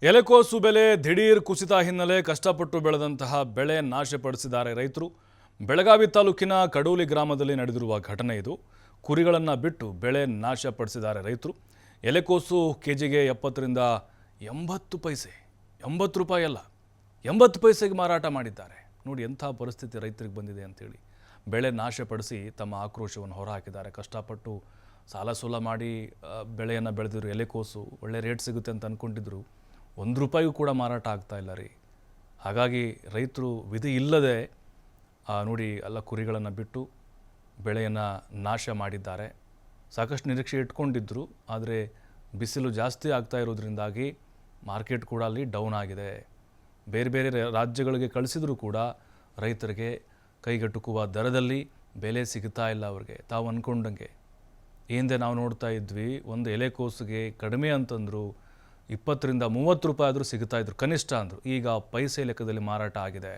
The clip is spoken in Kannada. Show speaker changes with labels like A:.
A: ಎಲೆಕೋಸು ಬೆಲೆ ದಿಢೀರ್ ಕುಸಿತ ಹಿನ್ನೆಲೆ ಕಷ್ಟಪಟ್ಟು ಬೆಳೆದಂತಹ ಬೆಳೆ ನಾಶಪಡಿಸಿದ್ದಾರೆ ರೈತರು. ಬೆಳಗಾವಿ ತಾಲೂಕಿನ ಕಡೂಲಿ ಗ್ರಾಮದಲ್ಲಿ ನಡೆದಿರುವ ಘಟನೆ ಇದು. ಕುರಿಗಳನ್ನು ಬಿಟ್ಟು ಬೆಳೆ ನಾಶಪಡಿಸಿದ್ದಾರೆ ರೈತರು. ಎಲೆಕೋಸು ಕೆಜಿಗೆ 70ರಿಂದ 80 ಪೈಸೆ, 80 ರೂಪಾಯಿ ಅಲ್ಲ, 80 ಪೈಸೆಗೆ ಮಾರಾಟ ಮಾಡಿದ್ದಾರೆ. ನೋಡಿ ಎಂಥ ಪರಿಸ್ಥಿತಿ ರೈತರಿಗೆ ಬಂದಿದೆ ಅಂತೇಳಿ. ಬೆಳೆ ನಾಶಪಡಿಸಿ ತಮ್ಮ ಆಕ್ರೋಶವನ್ನು ಹೊರಹಾಕಿದ್ದಾರೆ. ಕಷ್ಟಪಟ್ಟು ಸಾಲ ಸೂಲ ಮಾಡಿ ಬೆಳೆಯನ್ನು ಬೆಳೆದಿದ್ರು. ಎಲೆಕೋಸು ಒಳ್ಳೆ ರೇಟ್ ಸಿಗುತ್ತೆ ಅಂತ ಅಂದ್ಕೊಂಡಿದ್ರು. 1 ರೂಪಾಯಿಗೂ ಕೂಡ ಮಾರಾಟ ಆಗ್ತಾ ಇಲ್ಲ ರೀ. ಹಾಗಾಗಿ ರೈತರು ವಿಧಿ ಇಲ್ಲದೆ ನೋಡಿ ಎಲ್ಲ ಕುರಿಗಳನ್ನು ಬಿಟ್ಟು ಬೆಳೆಯನ್ನು ನಾಶ ಮಾಡಿದ್ದಾರೆ. ಸಾಕಷ್ಟು ನಿರೀಕ್ಷೆ ಇಟ್ಕೊಂಡಿದ್ದರು, ಆದರೆ ಬಿಸಿಲು ಜಾಸ್ತಿ ಆಗ್ತಾ ಇರೋದ್ರಿಂದಾಗಿ ಮಾರ್ಕೆಟ್ ಕೂಡ ಅಲ್ಲಿ ಡೌನ್ ಆಗಿದೆ. ಬೇರೆ ಬೇರೆ ರಾಜ್ಯಗಳಿಗೆ ಕಳಿಸಿದರೂ ಕೂಡ ರೈತರಿಗೆ ಕೈಗೆಟುಕುವ ದರದಲ್ಲಿ ಬೆಲೆ ಸಿಗ್ತಾ ಇಲ್ಲ ಅವ್ರಿಗೆ. ತಾವು ಅಂದ್ಕೊಂಡಂಗೆ ಹಿಂದೆ ನಾವು ನೋಡ್ತಾ ಇದ್ವಿ, ಒಂದು ಎಲೆಕೋಸಿಗೆ ಕಡಿಮೆ ಅಂತಂದರು 20ರಿಂದ 30 ರೂಪಾಯಿ ಆದರೂ ಸಿಗ್ತಾಯಿದ್ರು ಕನಿಷ್ಠ ಅಂದರು. ಈಗ ಪೈಸೆ ಲೆಕ್ಕದಲ್ಲಿ ಮಾರಾಟ ಆಗಿದೆ.